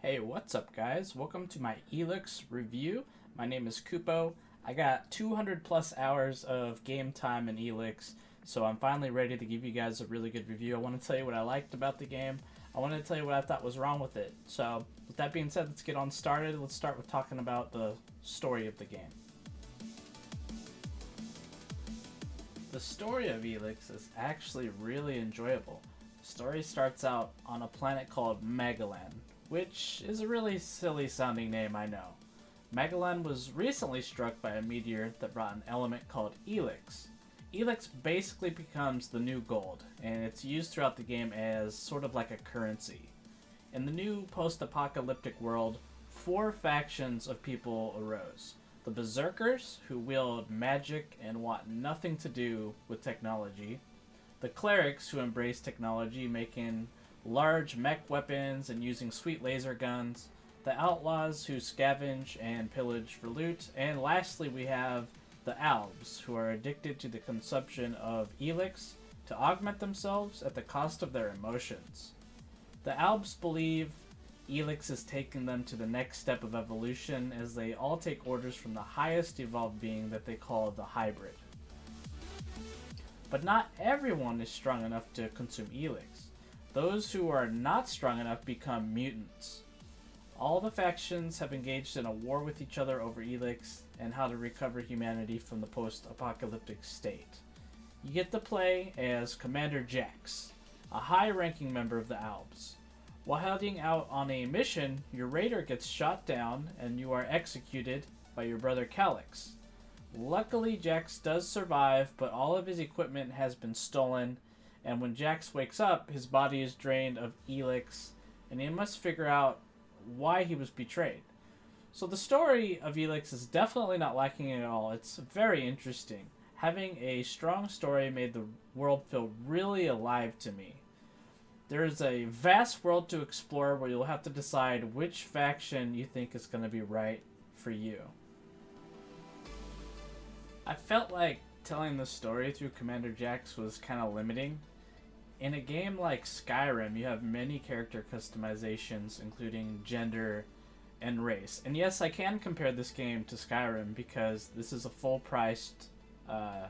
Hey, what's up, guys? Welcome to my Elex review. My name is Kupo. I got 200 plus hours of game time in Elex, so I'm finally ready to give you guys a really good review. I want to tell you what I liked about the game. I want to tell you what I thought was wrong with it. So, with that being said, let's get on started. Let's start with talking about the story of the game. The story of Elex is actually really enjoyable. The story starts out on a planet called Megaland, which is a really silly sounding name, I know. Megaland was recently struck by a meteor that brought an element called Elex. Elex basically becomes the new gold, and it's used throughout the game as sort of like a currency. In the new post-apocalyptic world, four factions of people arose. The Berserkers, who wield magic and want nothing to do with technology. The Clerics, who embrace technology, making large mech weapons and using sweet laser guns. The Outlaws, who scavenge and pillage for loot. And lastly, we have the Albs, who are addicted to the consumption of Elex to augment themselves at the cost of their emotions. The Albs believe Elex is taking them to the next step of evolution, as they all take orders from the highest evolved being that they call the Hybrid. But not everyone is strong enough to consume Elex. Those who are not strong enough become mutants. All the factions have engaged in a war with each other over Elex and how to recover humanity from the post-apocalyptic state. You get to play as Commander Jax, a high-ranking member of the Albs. While heading out on a mission, your raider gets shot down and you are executed by your brother Calyx. Luckily, Jax does survive, but all of his equipment has been stolen, and when Jax wakes up, his body is drained of Elex, and he must figure out why he was betrayed. So the story of Elex is definitely not lacking at all. It's very interesting. Having a strong story made the world feel really alive to me. There's a vast world to explore where you'll have to decide which faction you think is going to be right for you. I felt like telling the story through Commander Jax was kind of limiting. In a game like Skyrim, you have many character customizations, including gender and race. And yes, I can compare this game to Skyrim because this is a full-priced, I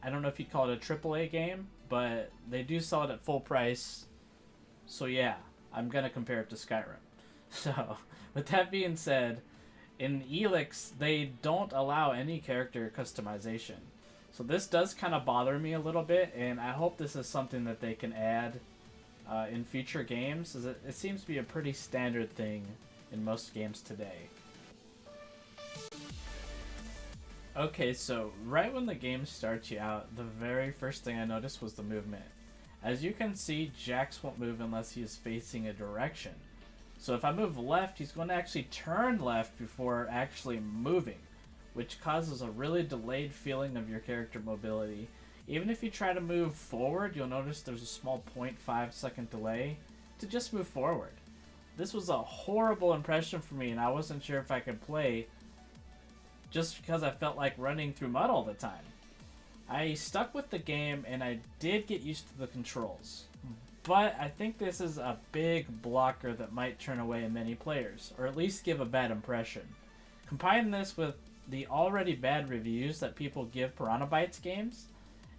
don't know if you'd call it a AAA game, but they do sell it at full price. So yeah, I'm going to compare it to Skyrim. So, with that being said, in Elex, they don't allow any character customization. So this does kind of bother me a little bit, and I hope this is something that they can add in future games, as it seems to be a pretty standard thing in most games today. Okay, so right when the game starts you out, the very first thing I noticed was the movement. As you can see, Jax won't move unless he is facing a direction. So if I move left, he's going to actually turn left before actually moving, which causes a really delayed feeling of your character mobility. Even if you try to move forward, you'll notice there's a small 0.5 second delay to just move forward. This was a horrible impression for me, and I wasn't sure if I could play just because I felt like running through mud all the time. I stuck with the game, and I did get used to the controls. But I think this is a big blocker that might turn away many players, or at least give a bad impression. Combine this with the already bad reviews that people give Piranha Bytes games,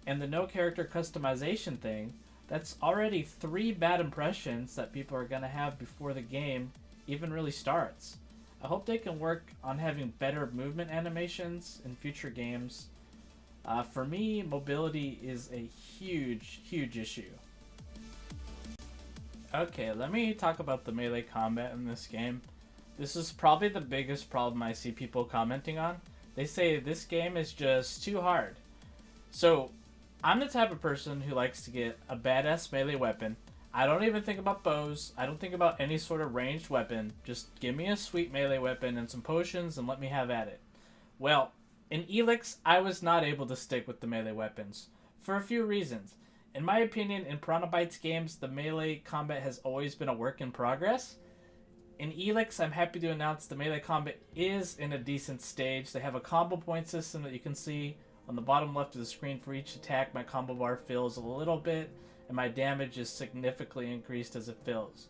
and the no character customization thing, that's already 3 bad impressions that people are going to have before the game even really starts. I hope they can work on having better movement animations in future games. For me, mobility is a huge issue. Okay, let me talk about the melee combat in this game. This is probably the biggest problem I see people commenting on. They say this game is just too hard. So, I'm the type of person who likes to get a badass melee weapon. I don't even think about bows. I don't think about any sort of ranged weapon. Just give me a sweet melee weapon and some potions and let me have at it. Well, in Elex, I was not able to stick with the melee weapons for a few reasons. In my opinion, in Piranha Bytes games, the melee combat has always been a work in progress. In Elex, I'm happy to announce the melee combat is in a decent stage. They have a combo point system that you can see on the bottom left of the screen. For each attack, my combo bar fills a little bit, and my damage is significantly increased as it fills.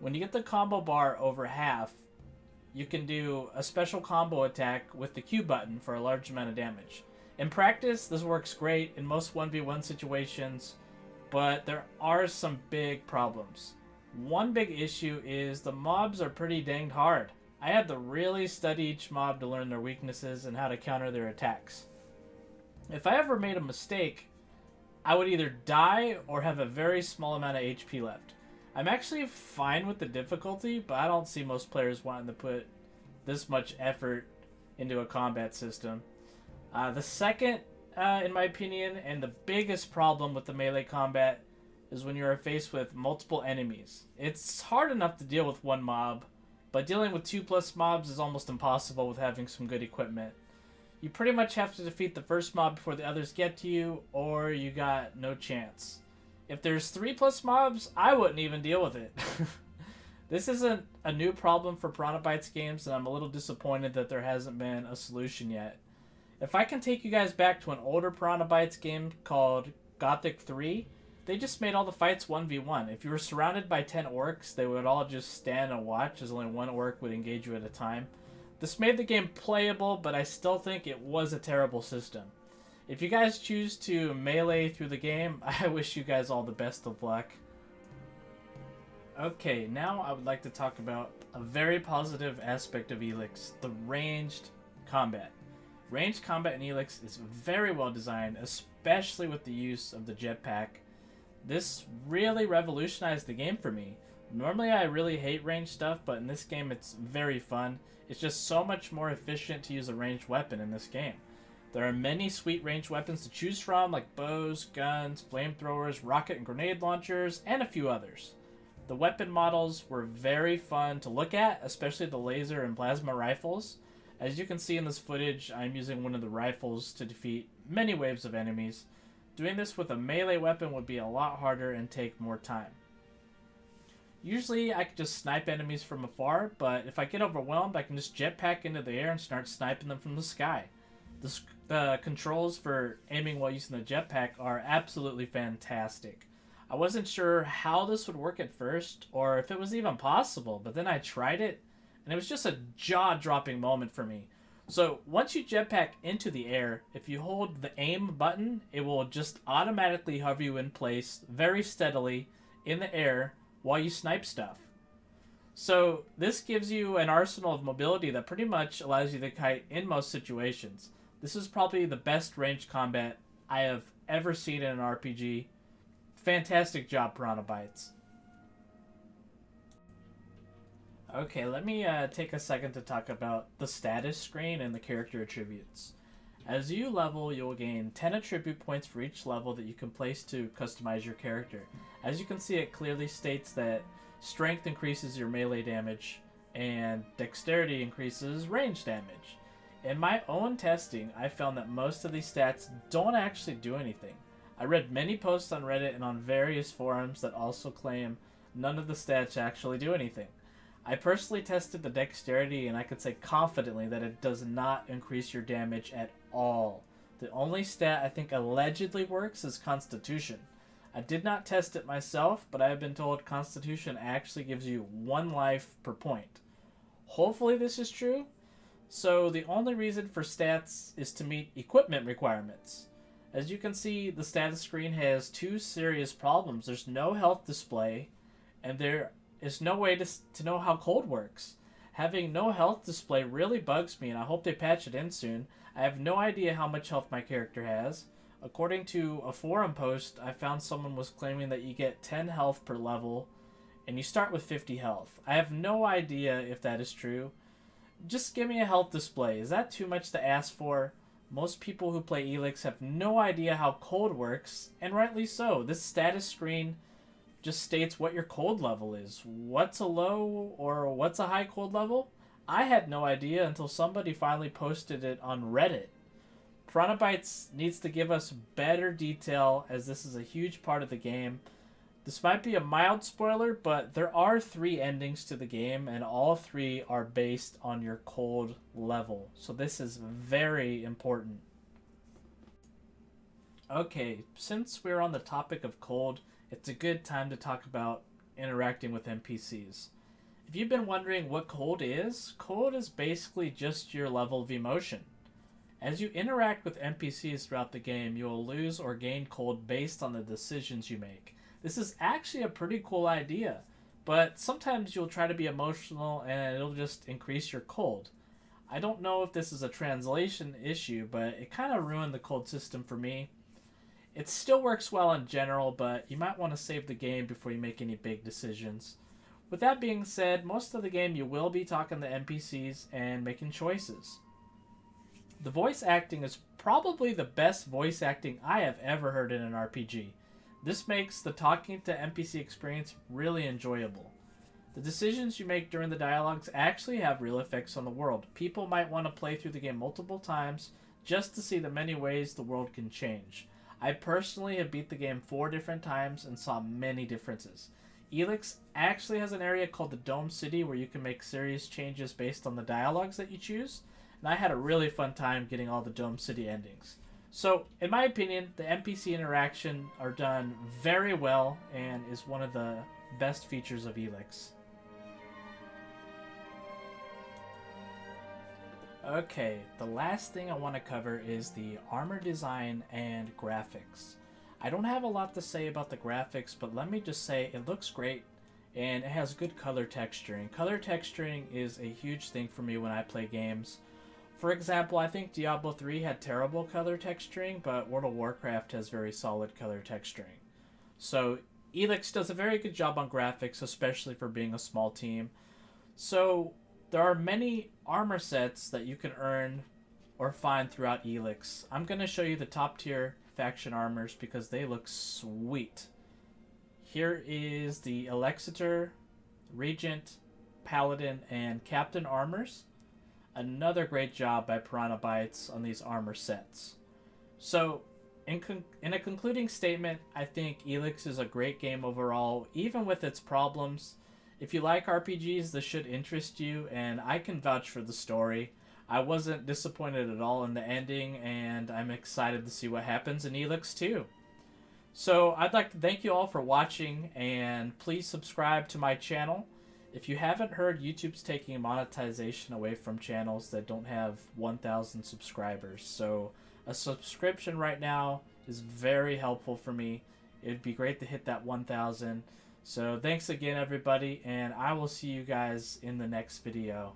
When you get the combo bar over half, you can do a special combo attack with the Q button for a large amount of damage. In practice, this works great in most 1v1 situations, but there are some big problems. One big issue is the mobs are pretty danged hard. I had to really study each mob to learn their weaknesses and how to counter their attacks. If I ever made a mistake, I would either die or have a very small amount of HP left. I'm actually fine with the difficulty, but I don't see most players wanting to put this much effort into a combat system. The second, in my opinion, and the biggest problem with the melee combat is when you are faced with multiple enemies. It's hard enough to deal with one mob, but dealing with 2+ mobs is almost impossible with having some good equipment. You pretty much have to defeat the first mob before the others get to you, or you got no chance. If there's 3+ mobs, I wouldn't even deal with it. This isn't a new problem for Piranha Bytes games, and I'm a little disappointed that there hasn't been a solution yet. If I can take you guys back to an older Piranha Bytes game called Gothic 3, they just made all the fights 1v1. If you were surrounded by 10 orcs, they would all just stand and watch as only one orc would engage you at a time. This made the game playable, but I still think it was a terrible system. If you guys choose to melee through the game, I wish you guys all the best of luck. Okay, now I would like to talk about a very positive aspect of Elex, the ranged combat. Ranged combat in Elex is very well designed, especially with the use of the jetpack. This really revolutionized the game for me. Normally I really hate ranged stuff, but in this game it's very fun. It's just so much more efficient to use a ranged weapon in this game. There are many sweet ranged weapons to choose from, like bows, guns, flamethrowers, rocket and grenade launchers, and a few others. The weapon models were very fun to look at, especially the laser and plasma rifles. As you can see in this footage, I'm using one of the rifles to defeat many waves of enemies. Doing this with a melee weapon would be a lot harder and take more time. Usually I can just snipe enemies from afar, but if I get overwhelmed, I can just jetpack into the air and start sniping them from the sky. The controls for aiming while using the jetpack are absolutely fantastic. I wasn't sure how this would work at first, or if it was even possible, but then I tried it, and it was just a jaw-dropping moment for me. So once you jetpack into the air, if you hold the aim button, it will just automatically hover you in place very steadily in the air while you snipe stuff. So this gives you an arsenal of mobility that pretty much allows you to kite in most situations. This is probably the best ranged combat I have ever seen in an RPG. Fantastic job, Piranha Bytes. Okay, let me take a second to talk about the status screen and the character attributes. As you level, you'll gain 10 attribute points for each level that you can place to customize your character. As you can see, it clearly states that strength increases your melee damage and dexterity increases range damage. In my own testing, I found that most of these stats don't actually do anything. I read many posts on Reddit and on various forums that also claim none of the stats actually do anything. I personally tested the dexterity and I could say confidently that it does not increase your damage at all. The only stat I think allegedly works is Constitution. I did not test it myself, but I have been told Constitution actually gives you 1 life per point. Hopefully this is true. So the only reason for stats is to meet equipment requirements. As you can see, the status screen has 2 serious problems. There's no health display, and there is no way to know how cold works. Having no health display really bugs me, and I hope they patch it in soon. I have no idea how much health my character has. According to a forum post, I found someone was claiming that you get 10 health per level, and you start with 50 health. I have no idea if that is true. Just give me a health display. Is that too much to ask for? Most people who play Elex have no idea how cold works, and rightly so. This status screen just states what your cold level is. What's a low or what's a high cold level? I had no idea until somebody finally posted it on Reddit. Piranha Bytes needs to give us better detail, as this is a huge part of the game. This might be a mild spoiler, but there are 3 endings to the game, and all 3 are based on your cold level. So this is very important. Okay, since we're on the topic of cold, it's a good time to talk about interacting with NPCs. If you've been wondering what cold is basically just your level of emotion. As you interact with NPCs throughout the game, you will lose or gain cold based on the decisions you make. This is actually a pretty cool idea, but sometimes you'll try to be emotional and it'll just increase your cold. I don't know if this is a translation issue, but it kind of ruined the cold system for me. It still works well in general, but you might want to save the game before you make any big decisions. With that being said, most of the game you will be talking to NPCs and making choices. The voice acting is probably the best voice acting I have ever heard in an RPG. This makes the talking to NPC experience really enjoyable. The decisions you make during the dialogues actually have real effects on the world. People might want to play through the game multiple times just to see the many ways the world can change. I personally have beat the game 4 different times and saw many differences. Elex actually has an area called the Dome City where you can make serious changes based on the dialogues that you choose, and I had a really fun time getting all the Dome City endings. So, in my opinion, the NPC interaction are done very well and is one of the best features of Elex. Okay, the last thing I want to cover is the armor design and graphics. I don't have a lot to say about the graphics, but let me just say it looks great and it has good color texturing. Color texturing is a huge thing for me when I play games. For example, I think Diablo 3 had terrible color texturing, but World of Warcraft has very solid color texturing. So Elex does a very good job on graphics, especially for being a small team. So there are many armor sets that you can earn or find throughout Elex. I'm going to show you the top tier faction armors because they look sweet. Here is the Elexitor, Regent, Paladin, and Captain armors. Another great job by Piranha Bytes on these armor sets. So, in a concluding statement, I think Elex is a great game overall, even with its problems. If you like RPGs, this should interest you, and I can vouch for the story. I wasn't disappointed at all in the ending, and I'm excited to see what happens in Elex 2. So, I'd like to thank you all for watching, and please subscribe to my channel. If you haven't heard, YouTube's taking monetization away from channels that don't have 1,000 subscribers. So a subscription right now is very helpful for me. It'd be great to hit that 1,000. So thanks again, everybody, and I will see you guys in the next video.